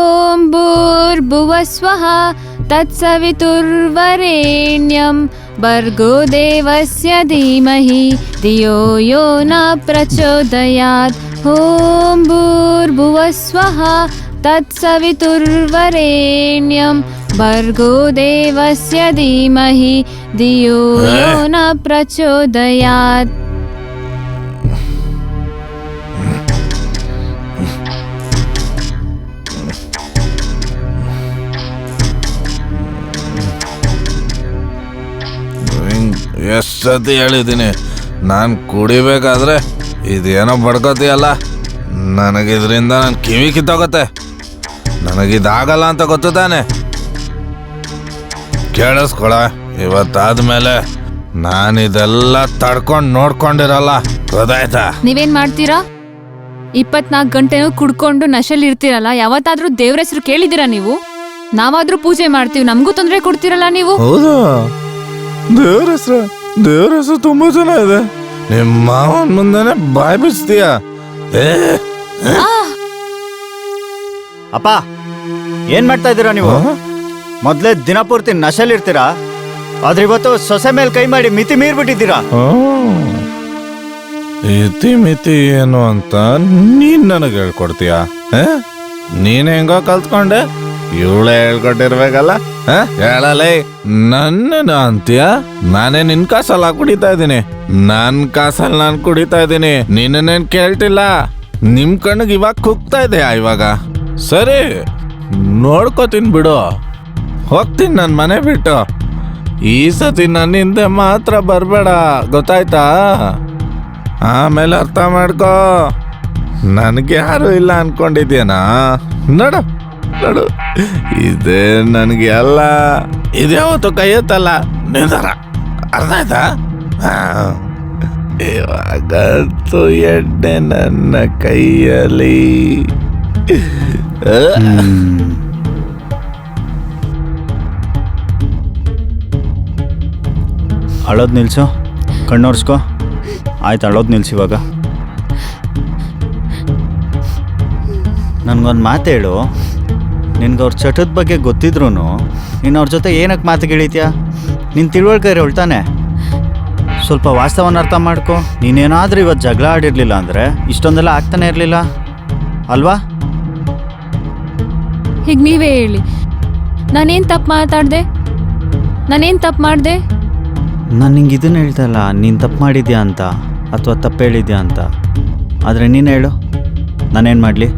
ಓಂ ಭೂರ್ಭುವಸ್ವಃ ತತ್ಸವಿತುರ್ವರೆಣ್ಯಂ ಭರ್ಗೋ ದೇವಸ್ಯ ಧೀಮಹಿ ಧಿಯೋ ಯೋ ನ ಪ್ರಚೋದಯಾತ್. ಓಂ ಭೂರ್ಭುವಸ್ವಃ ತತ್ಸವಿತುರ್ವರೆಣ್ಯಂ ಭರ್ಗೋ ದೇವಸ್ಯ ಧೀಮಹಿ ಧಿಯೋ ಯೋ ನ ಪ್ರಚೋದಯಾತ್. ಎಷ್ಟು ಸತಿ ಹೇಳಿದ್ದೀನಿ, ನಾನು ಕುಡಿಬೇಕಾದ್ರೆ ಇದೇನೋ ಬಡ್ಕೋತೀಯಲ್ಲ, ನನಗಿದ್ರಿಂದ ನನ್ನ ಕಿವಿ ಕಿತ್ತೋಗತ್ತೆ. ನನಗಿದಾಗಲ್ಲ ಅಂತ ಗೊತ್ತು ತಾನೆ. ಕೇಳಿಸ್ಕೊಳ, ಇವತ್ತಾದ್ಮೇಲೆ ನಾನಿದೆಲ್ಲ ತಡ್ಕೊಂಡು ನೋಡ್ಕೊಂಡಿರಲ್ಲ, ಗೊತ್ತಾಯ್ತಾ? ನೀವೇನ್ ಮಾಡ್ತೀರಾ? 24 ಗಂಟೆನೂ ಕುಡ್ಕೊಂಡು ನಶೆಲ್ ಇರ್ತೀರಲ್ಲ, ಯಾವತ್ತಾದ್ರೂ ದೇವ್ರ ಹೆಸರು ಕೇಳಿದ್ದೀರಾ ನೀವು? ನಾವಾದ್ರೂ ಪೂಜೆ ಮಾಡ್ತೀವಿ, ನಮಗೂ ತೊಂದರೆ ಕೊಡ್ತೀರಲ್ಲ ನೀವು. ಹೌದಾ? ದೇವ್ರ ಹೆಸರು ತುಂಬಾ ಜನ ಇದೆ. ನಿಮ್ಮ ಮಾವನ್ ಮುಂದೆನೆ ಬಾಯ್ ಬಿಚ್ತೀಯ? ಅಪ್ಪ, ಏನ್ ಮಾಡ್ತಾ ಇದ್ದೀರಾ ನೀವು? ಮೊದ್ಲೇ ದಿನಪೂರ್ತಿ ನಶೆಲ್ ಇರ್ತೀರಾ, ಆದ್ರೆ ಇವತ್ತು ಸೊಸೆ ಮೇಲೆ ಕೈ ಮಾಡಿ ಮಿತಿ ಮೀರ್ಬಿಟ್ಟಿದ್ದೀರಾ. ಮಿತಿ ಏನು ಅಂತ ನೀನ್ ನನಗೆ ಹೇಳ್ಕೊಡ್ತೀಯ? ನೀನ್ ಹೆಂಗೋ ಕಲ್ತ್ಕೊಂಡೆ, ಇವಳೇ ಹೇಳ್ಕೊಟ್ಟಿರ್ಬೇಕಲ್ಲ. ಹೇಳಲೇ, ನನ್ನ ಅಂತೀಯ? ನಾನೇ ನಿನ್ ಕಾಸಲ್ಲ ಕುಡಿತಾ ಇದ್ದೀನಿ, ನನ್ ಕಾಸಲ್ಲಿ ನಾನು ಕುಡಿತಾ ಇದ್ದೀನಿ. ನಿನ್ನೇನ್ ಕೇಳ್ತಿಲ್ಲ. ನಿಮ್ ಕಣ್ಣಿಗೆ ಇವಾಗ ಕುಗ್ತಾ ಇದೆಯಾ? ಇವಾಗ ಸರಿ, ನೋಡ್ಕೋತೀನಿ ಬಿಡು. ಹೋಗ್ತೀನಿ ನನ್ನ ಮನೆ ಬಿಟ್ಟು. ಈ ಸತಿ ನನ್ನ ಹಿಂದೆ ಮಾತ್ರ ಬರಬೇಡ, ಗೊತ್ತಾಯ್ತಾ? ಆಮೇಲೆ ಅರ್ಥ ಮಾಡ್ಕೋ, ನನಗೆ ಯಾರು ಇಲ್ಲ ಅನ್ಕೊಂಡಿದ್ಯನಾ? ನೋಡು ನೋಡು, ಇದೇ ನನಗೆ ಅಲ್ಲ, ಇದ್ಯಾವತ್ತು ಕೈ ಎತ್ತಲ್ಲ ನಿಂದರ. ಅರ್ಥ ಆಯ್ತಾ? ಇವಾಗಂತೂ ಎಣ್ಣೆ ನನ್ನ ಕೈಯಲ್ಲಿ. ಅಳೋದು ನಿಲ್ಸು, ಕಣ್ಣೋರ್ಸ್ಕೊ. ಆಯ್ತು, ಅಳೋದು ನಿಲ್ಸಿ. ಇವಾಗ ನನಗೊಂದು ಮಾತು ಹೇಳು. ನಿನ್ಗೆ ಅವ್ರ ಚಟದ ಬಗ್ಗೆ ಗೊತ್ತಿದ್ರು ನೀನು ಅವ್ರ ಜೊತೆ ಏನಕ್ಕೆ ಮಾತುಗಿಳಿತೀಯ? ನಿನ್ನ ತಿಳುವಳಿಕೆ ಹೇಳ್ತಾನೆ. ಸ್ವಲ್ಪ ವಾಸ್ತವನ ಅರ್ಥ ಮಾಡ್ಕೊ. ನೀನೇನಾದರೂ ಇವತ್ತು ಜಗಳ ಆಡಿರಲಿಲ್ಲ ಅಂದರೆ ಇಷ್ಟೊಂದೆಲ್ಲ ಆಗ್ತಾನೆ ಇರಲಿಲ್ಲ ಅಲ್ವಾ? ಈಗ ನೀವೇ ಹೇಳಿ, ನಾನೇನು ತಪ್ಪು ಮಾತಾಡಿದೆ? ನಾನು ನಿಂಗೆ ಇದನ್ನು ಹೇಳ್ತಾ ಇಲ್ಲ ನೀನು ತಪ್ಪು ಮಾಡಿದ್ಯಾ ಅಂತ ಅಥವಾ ತಪ್ಪು ಹೇಳಿದ್ಯಾ ಅಂತ. ಆದರೆ ನೀನು ಹೇಳು, ನಾನೇನು ಮಾಡಲಿ?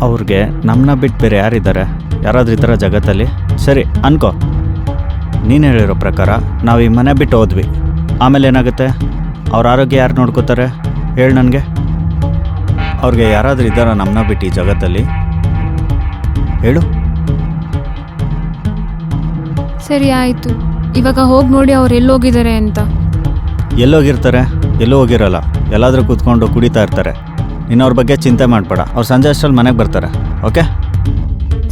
ಅವ್ರಿಗೆ ನಮ್ಮನ್ನ ಬಿಟ್ಟು ಬೇರೆ ಯಾರಿದ್ದಾರೆ? ಯಾರಾದ್ರೂ ಇದ್ದಾರ ಜಗತ್ತಲ್ಲಿ? ಸರಿ ಅನ್ಕೋ, ನೀನು ಹೇಳಿರೋ ಪ್ರಕಾರ ನಾವು ಈ ಮನೆ ಬಿಟ್ಟು ಹೋದ್ವಿ, ಆಮೇಲೆ ಏನಾಗುತ್ತೆ? ಅವ್ರ ಆರೋಗ್ಯ ಯಾರು ನೋಡ್ಕೋತಾರೆ ಹೇಳು ನನಗೆ? ಅವ್ರಿಗೆ ಯಾರಾದರೂ ಇದ್ದಾರ ನಮ್ಮನ್ನ ಬಿಟ್ಟು ಈ ಜಗತ್ತಲ್ಲಿ? ಹೇಳು. ಸರಿ ಆಯಿತು, ಇವಾಗ ಹೋಗಿ ನೋಡಿ ಅವ್ರು ಎಲ್ಲೋಗಿದ್ದಾರೆ ಅಂತ. ಎಲ್ಲೋಗಿರ್ತಾರೆ? ಎಲ್ಲೂ ಹೋಗಿರಲ್ಲ, ಎಲ್ಲಾದರೂ ಕೂತ್ಕೊಂಡು ಕುಡಿತಾ ಇರ್ತಾರೆ. ನೀನು ಅವ್ರ ಬಗ್ಗೆ ಚಿಂತೆ ಮಾಡಬೇಡ, ಅವ್ರು ಸಂಜೆ ಅಷ್ಟರಲ್ಲಿ ಮನೆಗೆ ಬರ್ತಾರೆ. ಓಕೆ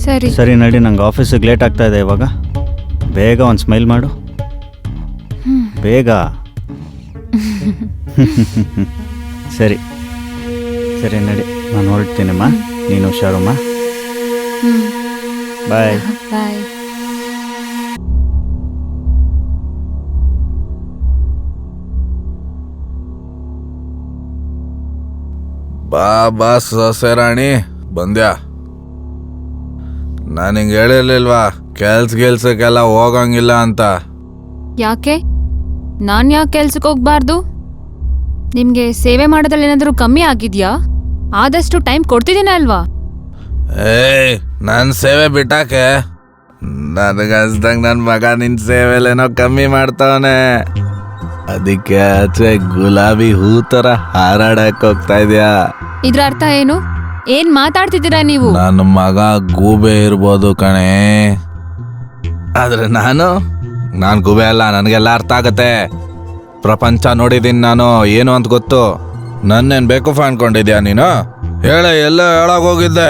ಸರಿ ಸರಿ, ನಡಿ, ನಂಗೆ ಆಫೀಸಿಗೆ ಲೇಟ್ ಆಗ್ತಾ ಇದೆ ಇವಾಗ. ಬೇಗ ಒಂದು ಸ್ಮೈಲ್ ಮಾಡು, ಬೇಗ. ಸರಿ ಸರಿ, ನಡಿ, ನಾನು ಹೊರಡ್ತೀನಮ್ಮ. ನೀನು ಹುಷಾರಮ್ಮ. ಬಾಯ್ ಬಾಯ್. ಬಾ ಸೊಸೆ ರಾಣಿ, ಬಂದ್ಯಾ? ನಾನು ಹಿಂಗೆ ಹೇಳಿರ್ಲಿಲ್ವಾ ಕೆಲ್ಸಕ್ಕೆಲ್ಲ ಹೋಗಂಗಿಲ್ಲ ಅಂತ? ಯಾಕೆ? ನಾನು ಯಾಕೆ ಕೆಲ್ಸಕ್ಕೆ ಹೋಗ್ಬಾರ್ದು? ನಿಮಗೆ ಸೇವೆ ಮಾಡೋದ್ರಲ್ಲಿ ಏನಾದರೂ ಕಮ್ಮಿ ಆಗಿದೆಯಾ? ಆದಷ್ಟು ಟೈಮ್ ಕೊಡ್ತಿದ್ದೀನಿ ಅಲ್ವಾ? ನನ್ನ ಸೇವೆ ಬಿಟ್ಟಾಕೆ ನನಗನ್ಸ್ದಂಗೆ ನನ್ನ ಮಗ ನಿನ್ನ ಸೇವೆಲೇನೋ ಕಮ್ಮಿ ಮಾಡ್ತಾವನೆ. ಅದಕ್ಕೆ ಆಚೆ ಗುಲಾಬಿ ಹೂ ಥರ ಹಾರಾಡಕ್ಕೆ ಹೋಗ್ತಾ ಇದೆಯಾ? ಇದ್ರ ಅರ್ಥ ಏನು? ಏನ್ ಮಾತಾಡ್ತಿದ್ದೀರಾ ನೀವು? ನನ್ನ ಮಗ ಗೂಬೆ ಇರ್ಬೋದು ಕಣೆ, ಆದ್ರೆ ನಾನು ಗೂಬೆ ಅಲ್ಲ. ನನಗೆಲ್ಲ ಅರ್ಥ ಆಗತ್ತೆ, ಪ್ರಪಂಚ ನೋಡಿದ್ದೀನಿ ನಾನು, ಏನು ಅಂತ ಗೊತ್ತು. ನನ್ನೇನು ಬೇಕೂಫ ಅನ್ಕೊಂಡಿದ್ಯಾ ನೀನು? ಎಲ್ಲ ಹೇಳೋಗಿದ್ದೆ.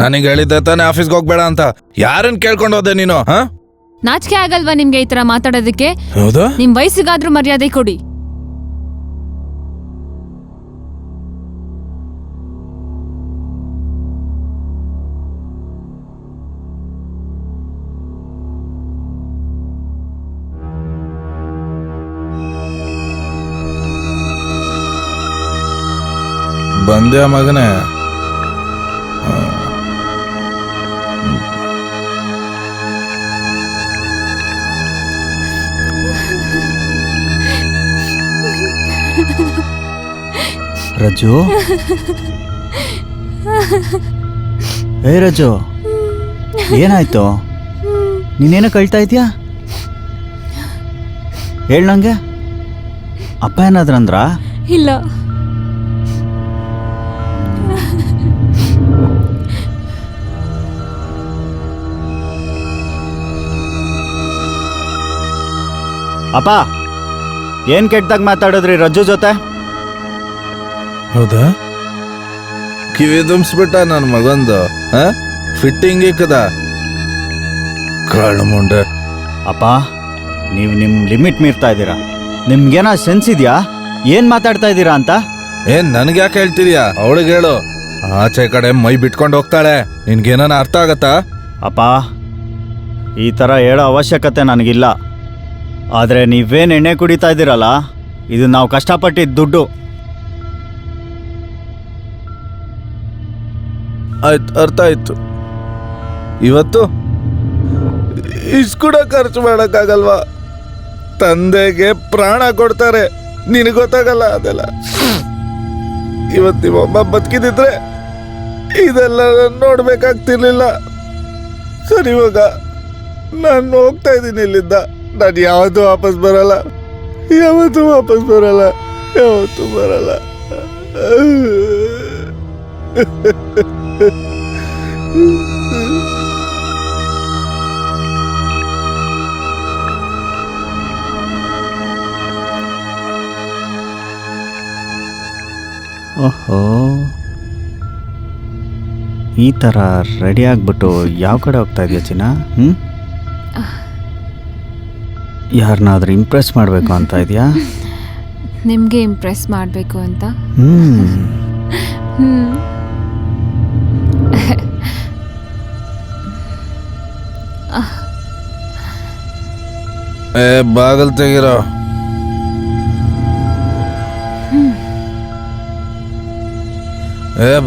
ನನಗೆ ಹೇಳಿದ್ದೆ ತಾನೆ ಆಫೀಸ್ಗೆ ಹೋಗ್ಬೇಡ ಅಂತ. ಯಾರನ್ನ ಕೇಳ್ಕೊಂಡು ಹೋದೆ ನೀನು? ನಾಚಿಕೆ ಆಗಲ್ವಾ ನಿಮ್ಗೆ ಈ ತರ ಮಾತಾಡೋದಕ್ಕೆ? ಹೌದಾ? ನಿಮ್ ವಯಸ್ಸಿಗಾದ್ರೂ ಮರ್ಯಾದೆ ಕೊಡಿ. ಬಂದ್ಯಾ ಮಗನೇ? ರಜ್ಜು, ಏ ರಜ್ಜು, ಏನಾಯ್ತು? ನೀನೇನೋ ಕಳ್ತಾ ಇದೆಯಾ? ಹೇಳ ನಂಗೆ. ಅಪ್ಪ ಏನಾದ್ರಂದ್ರ? ಇಲ್ಲ. ಅಪ್ಪ ಏನ್ ಕೆಟ್ಟದಾಗ ಮಾತಾಡಿದ್ರಿ ರಜ್ಜು ಜೊತೆ? ಹೌದಾ? ಕಿವಿ ದುಮ್ಸ್ಬಿಟ್ಟ ನನ್ನ ಮಗಂದು. ಫಿಟ್ಟಿಂಗ್ ಇಕ್ಕದ ಕಾಳು ಮುಂಡೆ. ಅಪ್ಪ ನೀವು ನಿಮ್ಮ ಲಿಮಿಟ್ ಮೀರ್ತಾ ಇದ್ದೀರಾ. ನಿಮ್ಗೇನೋ ಸೆನ್ಸ್ ಇದೆಯಾ ಏನ್ ಮಾತಾಡ್ತಾ ಇದ್ದೀರಾ ಅಂತ? ಏನ್ ನನ್ಗೆ ಯಾಕೆ ಹೇಳ್ತಿದ್ಯಾ? ಅವಳಿಗೆ ಹೇಳು. ಆಚೆ ಕಡೆ ಮೈ ಬಿಟ್ಕೊಂಡು ಹೋಗ್ತಾಳೆ. ನಿನ್ಗೇನ ಅರ್ಥ ಆಗತ್ತಾ? ಅಪ್ಪ ಈ ಥರ ಹೇಳೋ ಅವಶ್ಯಕತೆ ನನಗಿಲ್ಲ. ಆದರೆ ನೀವೇನು ಎಣ್ಣೆ ಕುಡಿತಾ ಇದ್ದೀರಲ್ಲ, ಇದು ನಾವು ಕಷ್ಟಪಟ್ಟಿದ್ದ ದುಡ್ಡು. ಆಯ್ತು, ಅರ್ಥ ಆಯ್ತು. ಇವತ್ತು ಇಷ್ಟು ಕೂಡ ಖರ್ಚು ಮಾಡೋಕ್ಕಾಗಲ್ವಾ? ತಂದೆಗೆ ಪ್ರಾಣ ಕೊಡ್ತಾರೆ, ನಿನಗೆ ಗೊತ್ತಾಗಲ್ಲ ಅದೆಲ್ಲ. ಇವತ್ತು ನಿಮ್ಮಮ್ಮ ಬದುಕಿದಿದ್ರೆ ಇದೆಲ್ಲ ನೋಡ್ಬೇಕಾಗ್ತಿರ್ಲಿಲ್ಲ. ಸರಿ, ಇವಾಗ ನಾನು ಹೋಗ್ತಾ ಇದ್ದೀನಿ ಇಲ್ಲಿಂದ. ನಾನು ಯಾವತ್ತೂ ವಾಪಸ್ ಬರಲ್ಲ, ಯಾವತ್ತೂ ವಾಪಸ್ ಬರಲ್ಲ, ಯಾವತ್ತೂ ಬರಲ್ಲ. ಓಹೋ, ಈ ಥರ ರೆಡಿ ಆಗಿಬಿಟ್ಟು ಯಾವ ಕಡೆ ಹೋಗ್ತಾ ಇದೆಯಾ ಚಿನ್ನ? ಯಾರನ್ನಾದ್ರೂ ಇಂಪ್ರೆಸ್ ಮಾಡಬೇಕು ಅಂತ ಇದೆಯಾ? ನಿಮ್ಗೆ ಇಂಪ್ರೆಸ್ ಮಾಡಬೇಕು ಅಂತ. ಬಾಗಲ್ ತೆಗಿರೋ.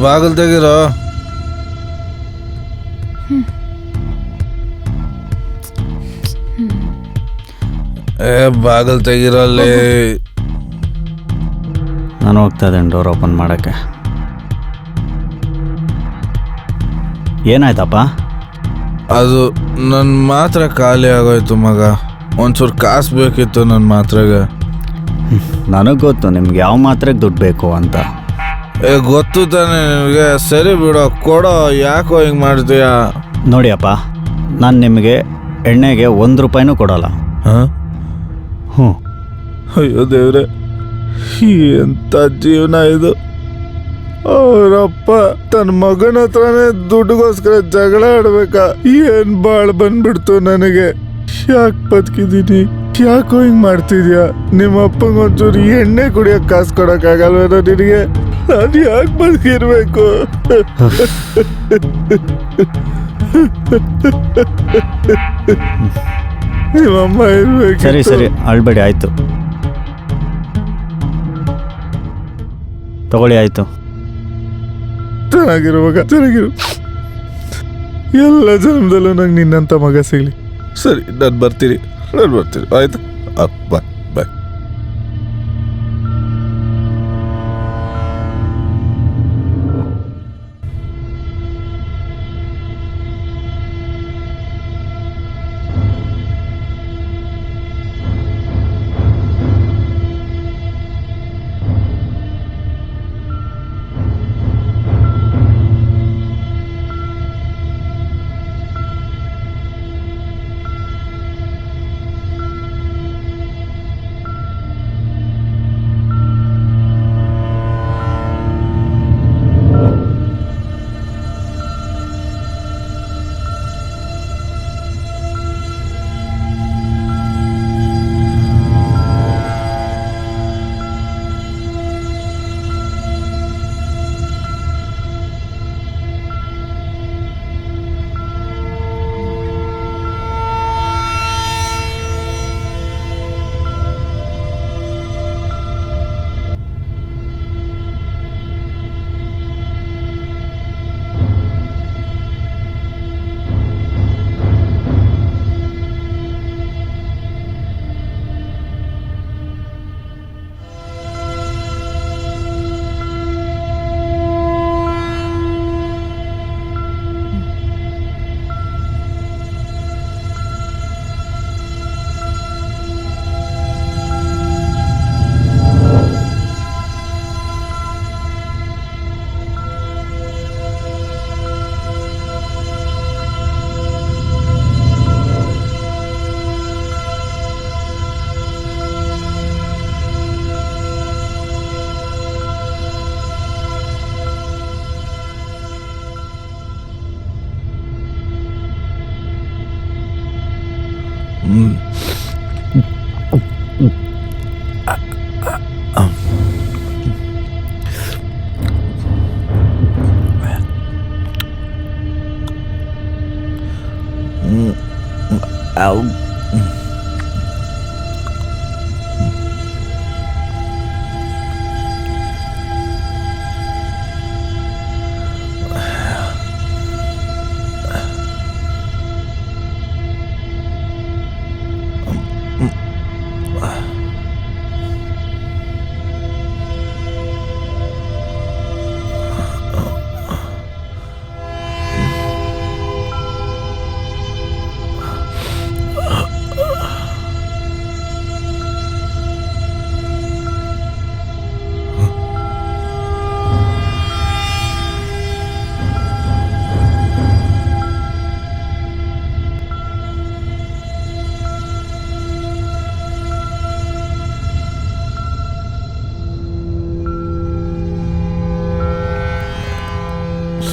ಬಾಗಲ್ ತೆಗಿರೋ. ಬಾಗಲ್ ತೆಗಿರಲ್ಲಿ. ನಾನು ಹೋಗ್ತಾ ಇದ್ದೇನೆ ಡೋರ್ ಓಪನ್ ಮಾಡೋಕ್ಕೆ. ಏನಾಯ್ತಪ್ಪ? ಅದು ನನ್ನ ಮಾತ್ರ ಖಾಲಿ ಆಗೋಯ್ತು ಮಗ. ಒಂಚೂರು ಕಾಸು ಬೇಕಿತ್ತು ನನ್ನ ಮಾತ್ರೆಗೆ. ನನಗೆ ಗೊತ್ತು ನಿಮ್ಗೆ ಯಾವ ಮಾತ್ರೆಗೆ ದುಡ್ಡು ಬೇಕು ಅಂತ. ಗೊತ್ತು ತಾನೆ ನಿನಗೆ. ಸರಿ ಬಿಡೋ, ಕೊಡೋ. ಯಾಕೋ ಹಿಂಗೆ ಮಾಡ್ತೀಯಾ? ನೋಡಿ ಅಪ್ಪ, ನಾನು ನಿಮಗೆ ಎಣ್ಣೆಗೆ 1 ರೂಪಾಯಿನೂ ಕೊಡೋಲ್ಲ. ಹಾಂ? ಹ್ಞೂ. ಅಯ್ಯೋ ದೇವ್ರೆ, ಎಂಥ ಜೀವನ ಇದು. ಅವರಪ್ಪ ತನ್ನ ಮಗನ ಹತ್ರನೇ ದುಡ್ಡುಗೋಸ್ಕರ ಜಗಳ ಆಡ್ಬೇಕಾ? ಏನ್ ಬಾಳ್ ಬಂದ್ಬಿಡ್ತು ನನಗೆ. ಯಾಕೆ ಬದುಕಿದೀನಿ? ಯಾಕೋ ಹಿಂಗ್ ಮಾಡ್ತಿದ್ಯಾ? ನಿಮ್ಮ ಅಪ್ಪಂಗೆ ಒಂಚೂರು ಎಣ್ಣೆ ಕುಡಿಯಕ್ ಕಾಸು ಕೊಡಕ್ಕಾಗಲ್ವೇನೋ ನಿನಗೆ? ನಾನು ಯಾಕೆ ಬದುಕಿರ್ಬೇಕು? ನಿಮ್ಮಮ್ಮ ಇರ್ಬೇಕು. ಸರಿ ಸರಿ, ಅಳ್ಬೇಡಿ, ಆಯಿತು ತಗೊಳ್ಳಿ, ಆಯಿತು. ಚೆನ್ನಾಗಿರುವಾಗ ಚೆನ್ನಾಗಿರು. ಎಲ್ಲ ಜನ್ಮದಲ್ಲೂ ನಂಗೆ ನಿನ್ನಂಥ ಮಗ ಸಿಗಲಿ. ಸರಿ, ನಾನು ಬರ್ತೀನಿ ಆಯ್ತು. ಬಾಯ್ ಬಾಯ್.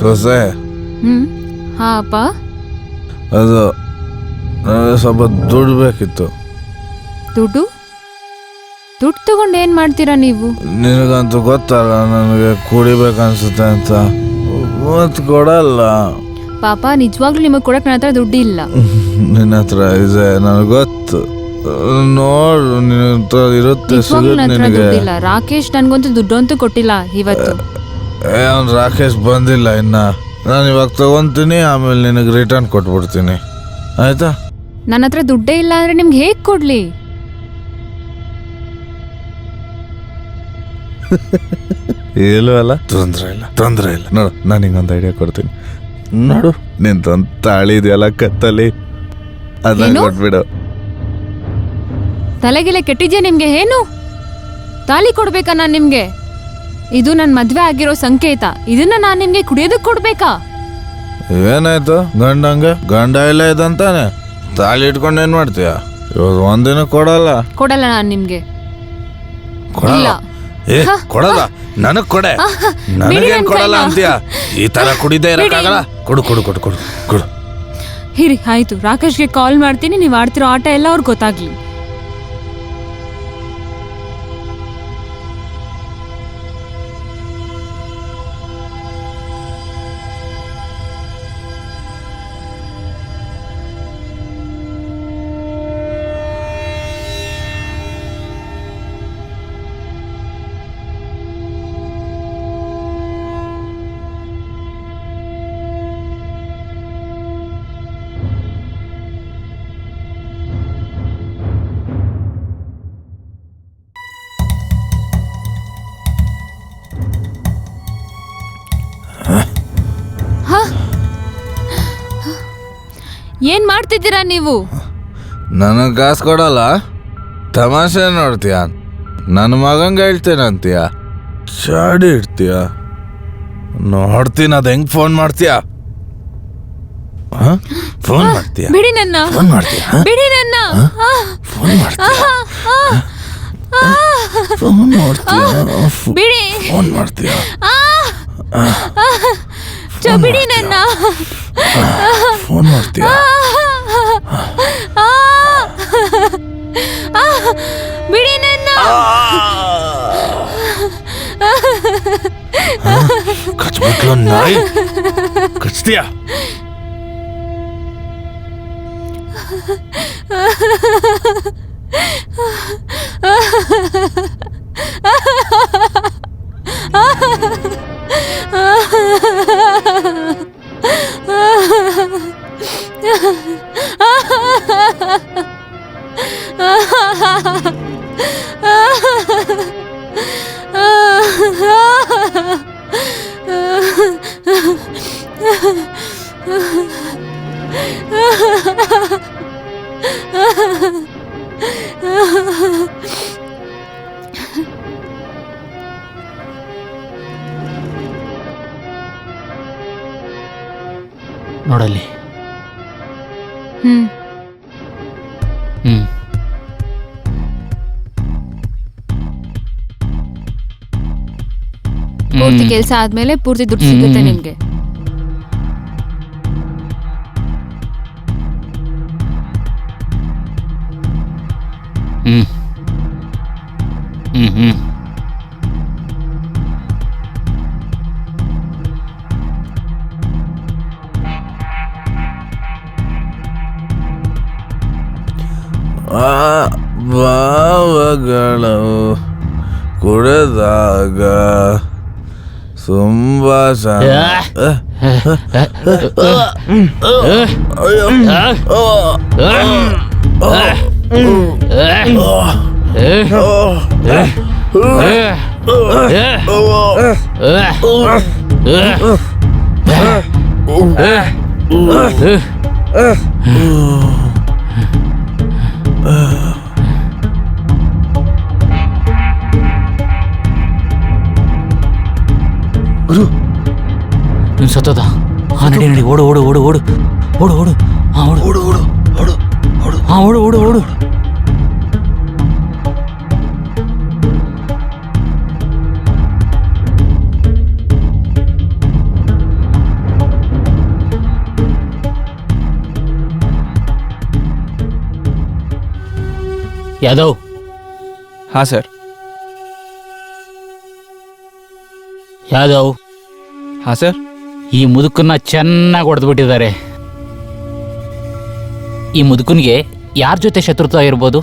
ಸೊಸೆ, ಹಾ ಅಪ್ಪ. ಅದು ನನಗೆ ಸ್ವಲ್ಪ ದುಡ್ಡು ಬೇಕಿತ್ತು. ದುಡ್ಡು ತಗೊಂಡು ಏನ್ ಮಾಡ್ತೀರಾ ನೀವು? ನಿನಗಂತೂ ಗೊತ್ತಲ್ಲ ನನಗೆ ಕುಡಿಬೇಕನ್ಸುತ್ತೆ ಅಂತ. ಮತ್ತೆ ಕೊಡಲ್ಲ. ಪಾಪ ನಿಜವಾಗ್ಲೂ ನಿಮಗೆ ಕೊಡಕ್ ನನ್ನ ಹತ್ರ ದುಡ್ಡು ಇಲ್ಲ. ನಿನ್ನ ಹತ್ರ ಇದೆ, ನನಗೆ ಗೊತ್ತು. ನೋಡು, ನಿನ್ನ ಹತ್ರ ಇರುತ್ತೆ, ಸಿಗುತ್ತೆ ನಿನಗೆ. ದುಡ್ಡಿಲ್ಲ ರಾಕೇಶ್, ನನ್ಗಂತೂ ದುಡ್ಡು ಅಂತೂ ಕೊಟ್ಟಿಲ್ಲ ಇವತ್ತು. ಅವ್ನು ರಾಕೇಶ್ ಬಂದಿಲ್ಲ ಇನ್ನ. ನಾನು ಇವಾಗ ತಗೊಂತೀನಿ, ಆಮೇಲೆ ನಿನಗೆ ರಿಟರ್ನ್ ಕೊಟ್ಬಿಡ್ತೀನಿ, ಆಯ್ತಾ? ನನ್ನ ಹತ್ರ ದುಡ್ಡೇ ಇಲ್ಲ ಅಂದ್ರೆ ನಿಮ್ಗೆ ಹೇಗ್ ಕೊಡ್ಲಿ? ಇಲ್ವಲ್ಲ, ತೊಂದ್ರೆ ಇಲ್ಲ. ನೋಡು, ನಾನು ಹಿಂಗೊಂದು ಐಡಿಯಾ ಕೊಡ್ತೀನಿ. ನೋಡು, ನಿಂತೊಂದು ತಾಳಿ ಇದೆಯಲ್ಲ ಕತ್ತಲ್ಲಿ, ಅದನ್ನ ಕೊಟ್ಬಿಡು. ತಲೆಗಿಲೆ ಕೆಟ್ಟಿದ್ಯಾ ನಿಮ್ಗೆ? ಏನು ತಾಲಿ ಕೊಡ್ಬೇಕಾ ನಾನ್ ನಿಮ್ಗೆ? ಇದು ನನ್ ಮದ್ವೆ ಆಗಿರೋ ಸಂಕೇತ. ಇದನ್ನ ನಾನ್ ನಿಮ್ಗೆ ಕುಡಿಯೋದಕ್ ಕೊಡ್ಬೇಕಾ? ಏನಾಯ್ತು ಗಂಡಂಗೆ? ಗಂಡ ಇಲ್ಲ ಇದಂತಾನೆ ತಾಳಿ ಇಟ್ಕೊಂಡು ಏನ್ ಮಾಡ್ತೀಯ? ಇವತ್ತು ಒಂದಿನ ಕೊಡಲ್ಲ ನಾನ್ ನಿಮ್ಗೆ. ಕೊಡಲ್ಲ. ಏ ಕೊಡಲ್ಲ, ನನಗ್ ಕೊಡೆ. ನನಗೇನ್ ಕೊಡಲ್ಲ ಅಂತೀಯ? ಈ ತರ ಕುಡಿದೇ ಇರಕ್ಕಾಗಲ್ಲ. ಕೊಡು ಕೊಡು ಕೊಡು ಕೊಡು ಕೊಡು. ಹಿರಿ, ಆಯ್ತು. ರಾಕೇಶ್ಗೆ ಕಾಲ್ ಮಾಡ್ತೀನಿ, ನೀವ್ ಆಡ್ತಿರೋ ಆಟ ಎಲ್ಲ ಅವ್ರಿಗೆ ಗೊತ್ತಾಗ್ಲಿ. ಏನ್ ಮಾಡ್ತಿದ್ದೀರಾ ನೀವು? ನನಗೆ ಕಾಸು ಕೊಡಲ್ಲ, ತಮಾಷೆ ನೋಡ್ತೀಯ? ನನ್ನ ಮಗಂಗೆ ಹೇಳ್ತೇನಂತೀಯ? ಚಾಡಿ ಇಡ್ತೀಯ? ನೋಡ್ತೀನಿ ಅದು ಹೆಂಗ್ ಫೋನ್ ಮಾಡ್ತೀಯ. ಫೋನ್ ಮಾಡ್ತೀಯ? ಬಿಡಿ ನನ್ನ. ಫೋನ್ ಮಾಡ್ತೀಯ? ಬಿಡಿ ನನ್ನ. ಫೋನ್ ಮಾಡ್ತೀಯ? ಫೋನ್ ಮಾಡ್ತೀಯ? ಬಿಡಿ. ಫೋನ್ ಮಾಡ್ತೀಯ? ಬಿಡಿ ನನ್ನ. ಫೋನ್ ಮಾಡ್ತೀಯ? ಬಿಡಿ ನನ್ನ. ಕಚ್ಬಿಟ್ಲು ನಾಯಿ. ಕಚ್ತೀಯ? ನೋಡಲ್ಲಿ. ಪೂರ್ತಿ ಕೆಲಸ ಆದ್ಮೇಲೆ ಪೂರ್ತಿ ದುಡ್ಡು ಸಿಗುತ್ತೆ ನಿಮ್ಗೆ. ಆ ಭಾವಗಳು ಕುಡಿದಾಗ ಸಂಭಾಷ ನೀನು ಸತ್ತೋದ. ಹಾ ನಡಿ ನಡಿ, ಓಡು ಓಡು ಓಡು ಓಡು ಓಡು ಓಡು. ಹಾ ಓಡು ಓಡು ಓಡು ಓಡು ಓಡು. ಹಾ ಓಡು ಓಡು ಓಡು. ಯಾದವ್. ಹಾಂ ಸರ್. ಯಾದವ್, ಹಾಂ ಸರ್. ಈ ಮುದುಕನ್ನ ಚೆನ್ನಾಗಿ ಹೊಡೆದ್ಬಿಟ್ಟಿದ್ದಾರೆ. ಈ ಮುದುಕನಿಗೆ ಯಾರ ಜೊತೆ ಶತ್ರುತ್ವ ಇರ್ಬೋದು?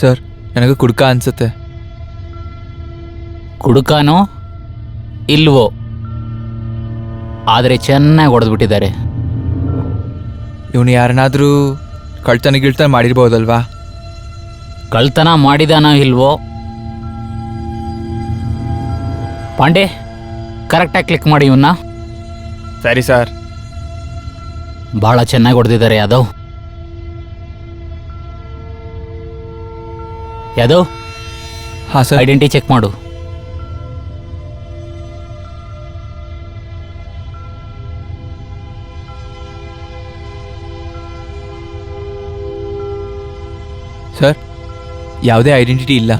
ಸರ್, ನನಗೆ ಕುಡ್ಕ ಅನ್ಸುತ್ತೆ. ಕುಡುಕಾನೋ ಇಲ್ವೋ, ಆದರೆ ಚೆನ್ನಾಗಿ ಹೊಡೆದ್ಬಿಟ್ಟಿದ್ದಾರೆ. ಇವನು ಯಾರನ್ನಾದರೂ ಕಳ್ತನ ಗಿಳ್ತನ ಮಾಡಿರ್ಬೋದಲ್ವಾ? ಕಳ್ತನ ಮಾಡಿದಾನೋ ಇಲ್ವೋ? ಪಾಂಡೆ, ಕರೆಕ್ಟಾಗಿ ಕ್ಲಿಕ್ ಮಾಡಿ ಇವನ್ನ. ಸರಿ ಸರ್. ಭಾಳ ಚೆನ್ನಾಗಿ ಹೊಡೆದಿದ್ದಾರೆ ಯಾದವ್. ಯಾದವ್, ಹಾಂ ಸರ್. ಐಡೆಂಟಿ ಚೆಕ್ ಮಾಡು. ಸರ್, ಯಾವುದೇ ಐಡೆಂಟಿಟಿ ಇಲ್ಲ.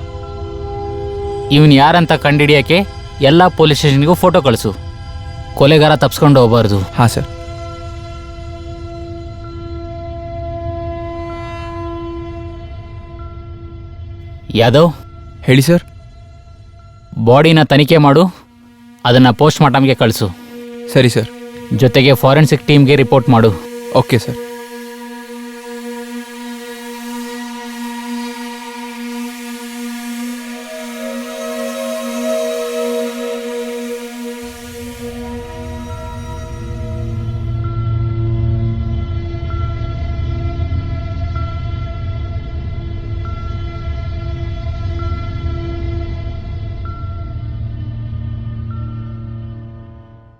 ಇವನು ಯಾರಂತ ಕಂಡುಹಿಡಿಯೋಕ್ಕೆ ಎಲ್ಲ ಪೊಲೀಸ್ ಸ್ಟೇಷನ್ಗೂ ಫೋಟೋ ಕಳಿಸು. ಕೊಲೆಗಾರ ತಪ್ಸ್ಕೊಂಡು ಹೋಗಬಾರ್ದು. ಹಾಂ ಸರ್. ಯಾದವ್, ಹೇಳಿ ಸರ್. ಬಾಡಿನ ತನಿಖೆ ಮಾಡು, ಅದನ್ನು ಪೋಸ್ಟ್ ಮಾರ್ಟಮ್ಗೆ ಕಳಿಸು. ಸರಿ ಸರ್. ಜೊತೆಗೆ ಫಾರೆನ್ಸಿಕ್ ಟೀಮ್ಗೆ ರಿಪೋರ್ಟ್ ಮಾಡು. Okay sir.